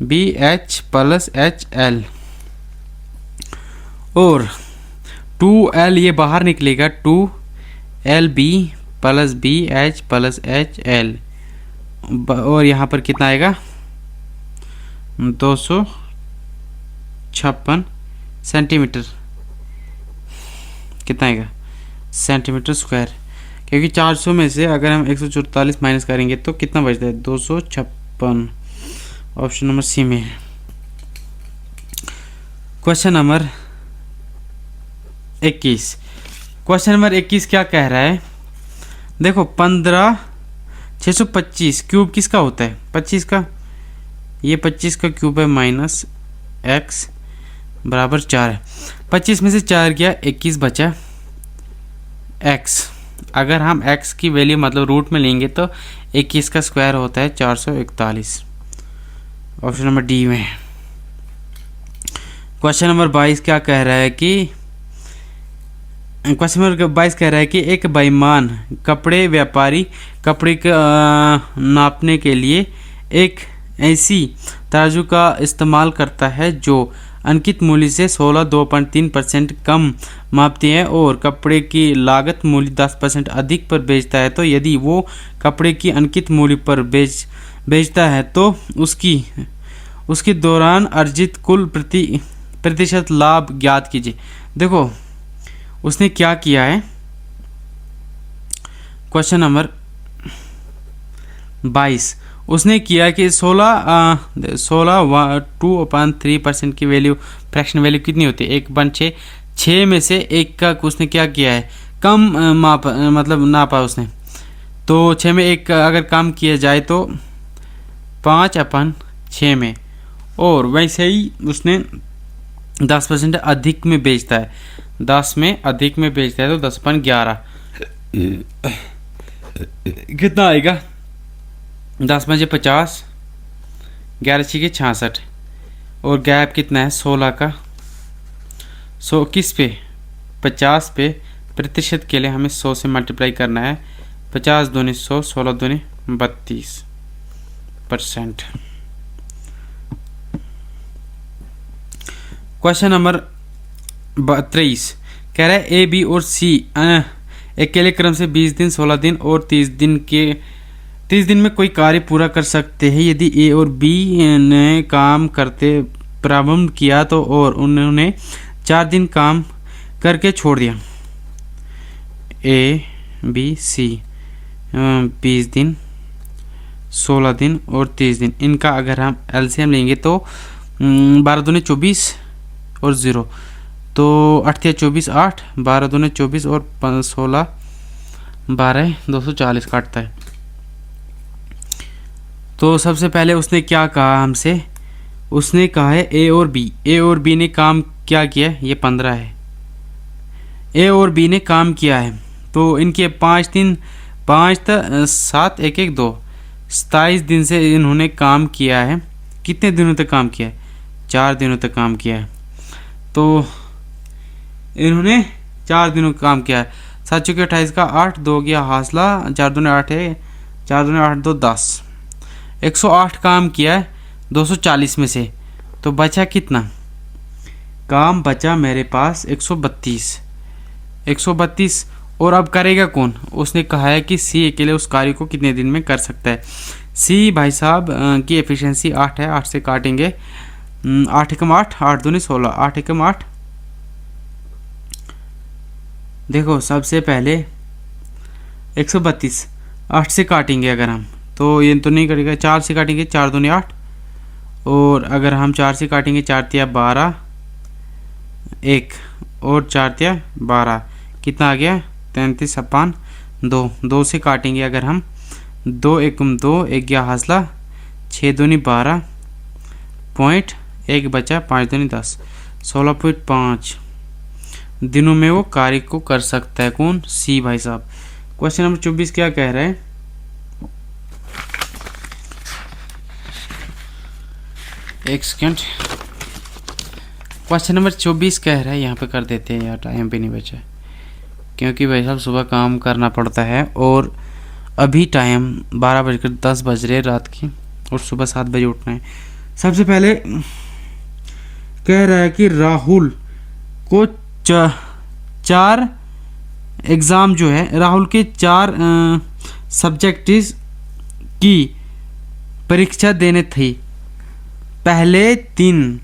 B H plus H L, और 2L ये बाहर निकलेगा 2L B plus B H plus H L, और यहाँ पर कितना आएगा 256 सेंटीमीटर, कितना आएगा सेंटीमीटर स्क्वायर, क्योंकि 400 में से अगर हम 144 माइनस करेंगे तो कितना बचता है 256। ऑप्शन नंबर सी में है। Question number 21। क्वेश्चन नंबर 21 क्या कह रहा है, देखो 15,625 क्यूब किसका होता है 25 का, ये 25 का क्यूब है माइनस x बराबर 4 है। 25 में से 4 गया 21 बचा x। अगर हम x की वैल्यू मतलब रूट में लेंगे तो 21 का स्क्वायर होता है 441। ऑप्शन नंबर डी में। क्वेश्चन नंबर 22 क्या कह रहा है कि क्वेश्चन नंबर 22 कह रहा है कि एक बेईमान कपड़े व्यापारी कपड़े का नापने के लिए एक ऐसी तराजू का इस्तेमाल करता है जो अंकित मूल्य से 16.3% कम मापती है और कपड़े की लागत मूल्य 10% अधिक पर बेचता है, तो यदि वो कपड़े की अंकित मूल्य पर बेचता है तो उसके दौरान अर्जित कुल प्रतिशत लाभ ज्ञात कीजिए। देखो उसने क्या किया है, क्वेश्चन नंबर 22 उसने किया कि 2/3% की वैल्यू फ्रैक्शन वैल्यू कितनी होती है 1/6। 6 में से 1 का उसने क्या किया है कम मतलब नापा उसने, तो 6 में 1 अगर कम किया जाए तो 5/6 में, और वैसे ही उसने 10% अधिक में बेचता है, 10 में अधिक में बेचता है तो 10/11 कितना आएगा 10 में 50, 11 6 66, और गैप कितना है 16 का। 100 किस पे 50 पे, प्रतिशत के लिए हमें 100 से मल्टीप्लाई करना है, 50 दूनी 100, 16 दूनी 32। क्वेश्चन नंबर 23 कह रहा है ए बी और सी अकेले क्रम से 20 दिन 16 दिन और 30 दिन में कोई कार्य पूरा कर सकते हैं। यदि ए और बी ने काम करते प्रारंभ किया तो और उन्होंने 4 दिन काम करके छोड़ दिया। ए बी सी 20 दिन 16 दिन और 30 दिन, इनका अगर हम एलसीएम लेंगे तो 12 दूनी 24 और 0, तो 8 या 24 8, 12 दूनी 24 और 16 12 240 काटता है। तो सबसे पहले उसने क्या कहा हमसे, उसने कहा है ए और बी ने काम क्या किया है, ये 15 है। ए और बी ने काम किया है तो इनके 5 दिन 5 7 1 1 2 27 दिन से इन्होंने काम किया है। कितने दिनों तक काम किया है, 4 दिनों तक काम किया है। तो इन्होंने 4 दिनों का काम किया है। 7 चौके 28 का 8, 2 गया हासला, 4 दूने 8 है, 4 दूने 8 2 10, 108 काम किया है 240 में से। तो बचा कितना काम, बचा मेरे पास 132। और अब करेगा कौन, उसने कहा है कि सी अकेले उस कार्य को कितने दिन में कर सकता है। सी भाई साहब की एफिशिएंसी 8 है, 8 से काटेंगे 8 एकम 8, 8 दूनी 16, 8 एकम 8। देखो सबसे पहले 132 8 से काटेंगे अगर हम, तो ये तो नहीं कटेगा। 4 से काटेंगे 4 दूनी 8, और अगर हम 4 से काटेंगे 4 तिया 12 1 और 4 तिया 12, कितना आ गया 33 56 2। 2 से काटेंगे अगर हम 2 एकम 2, 1 गया हासला, 6 दूनी 12 पॉइंट 1 बचा, 5 दूनी 10, 16.5 दिनों में वो कार्य को कर सकता है। कौन, सी भाई साहब। क्वेश्चन नंबर 24 क्या कह रहा है, एक सेकेंड। क्वेश्चन नंबर 24 कह रहा है, यहाँ पे कर देते हैं यार, टाइम भी नहीं बचा क्योंकि भाई साहब सुबह काम करना पड़ता है और अभी टाइम 12:10 बज रहे रात की और सुबह 7 बजे उठना है। सबसे पहले कह रहा है कि राहुल को 4 एग्ज़ाम जो है, राहुल के 4 सब्जेक्ट्स की परीक्षा देने थी। पहले 3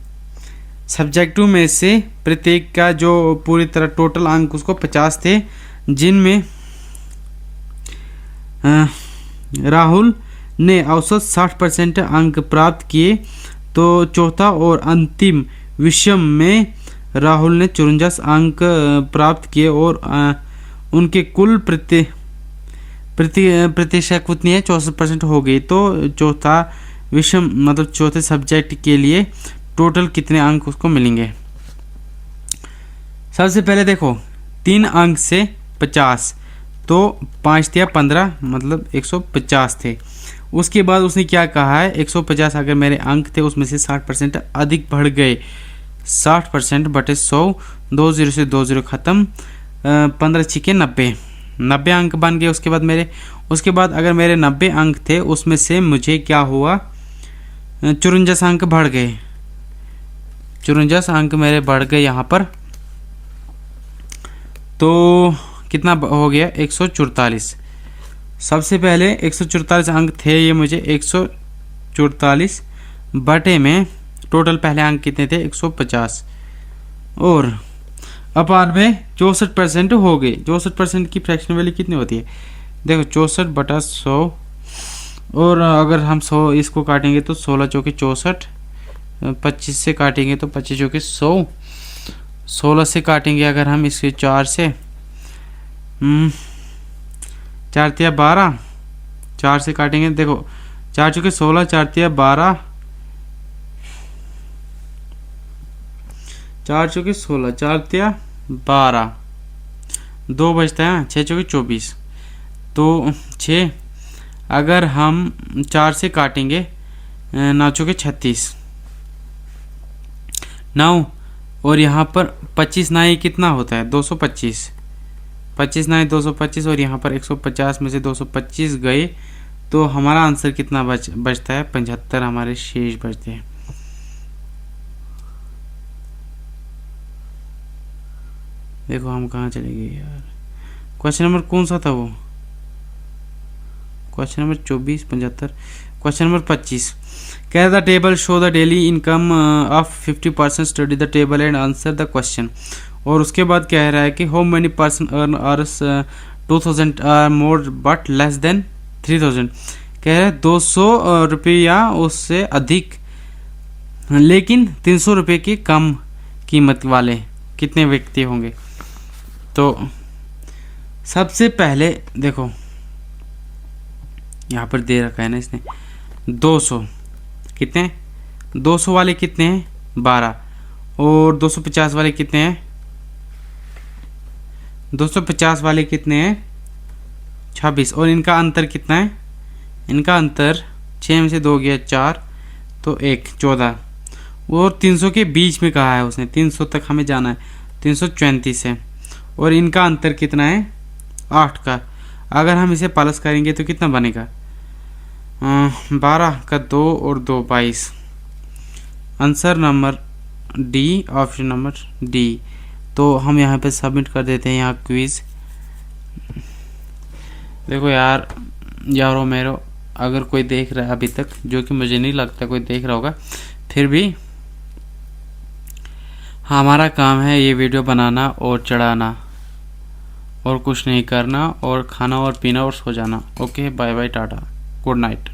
सब्जेक्टों में से प्रत्येक का जो पूरी तरह टोटल अंक उसको 50 थे, जिनमें राहुल ने औसत 60% अंक प्राप्त किए। तो चौथा और अंतिम विषय में राहुल ने 54 अंक प्राप्त किए और उनके कुल प्रतिशत कितनी है, 64% हो गई। तो चौथा विषय मतलब चौथे सब्जेक्ट के लिए टोटल कितने अंक उसको मिलेंगे। सबसे पहले देखो 3 अंक से 50, तो 5 या 15 मतलब 150 थे। उसके बाद उसने क्या कहा है, 150 अगर मेरे अंक थे उसमें से 60% अधिक बढ़ गए, 60% बटे 100, 2 0 से 2 0 ख़त्म, 15 छिके 90 अंक बन गए। उसके बाद अगर मेरे 90 अंक थे उसमें से मुझे क्या हुआ, 54 अंक बढ़ गए, 54 अंक मेरे बढ़ गए यहाँ पर। तो कितना हो गया, 144। सबसे पहले 144 अंक थे ये मुझे, 144 बटे में टोटल पहले अंक कितने थे, 150, और अपार में 64% हो गए। 64% की फ्रैक्शन वैल्यू कितनी होती है, देखो 64 बटा 100, और अगर हम 100 इसको काटेंगे तो 16 चौके 64, 25 से काटेंगे तो 25 चौके 100, 16 से काटेंगे अगर हम इसके 4 से 4 तिया 12, 4 से काटेंगे, देखो 4 चौके 16, 4 तिया 12, 4 चौके 16, 4 तिया 12, 2 बचता है, 6 चौके 24, तो 6 अगर हम 4 से काटेंगे 9 चौके 36, 9, और यहाँ पर 25 नाई कितना होता है, 225, 25 नाई 225, और यहाँ पर 150 में से 225 गए तो हमारा आंसर कितना बचता है, 75 हमारे शेष बचते हैं। देखो हम कहाँ चले गए यार, क्वेश्चन नंबर कौन सा था वो, क्वेश्चन नंबर 24, 75, क्वेश्चन नंबर 25। कह the table show the daily income of 50%, study the table and answer the question. और उसके बाद कह रहा है कि how many person earners 2000 more but less than 3000। कह रहा है 200 रुपया उससे अधिक लेकिन 300 रुपये की कम कीमत वाले कितने व्यक्ति होंगे। तो सबसे पहले देखो यहाँ पर दे रखा है ना इसने 200, कितने 200 वाले कितने हैं 12, और 250 वाले कितने हैं 250 वाले कितने हैं 26, और इनका अंतर कितना है, इनका अंतर 6 में से 2 गया 4 तो 1 14, और 300 के बीच में कहा है उसने, 300 तक हमें जाना है, 334 है, और इनका अंतर कितना है 8 का। अगर हम इसे प्लस करेंगे तो कितना बनेगा 12 का 2 और 2 22। Answer number D, option number D. तो हम यहाँ पे सबमिट कर देते हैं यहाँ क्विज़। देखो यारो मेरो, अगर कोई देख रहा है अभी तक, जो कि मुझे नहीं लगता कोई देख रहा होगा, फिर भी हमारा काम है ये वीडियो बनाना और चढ़ाना, और कुछ नहीं करना, और खाना और पीना और सो जाना। Okay bye bye tata, good night.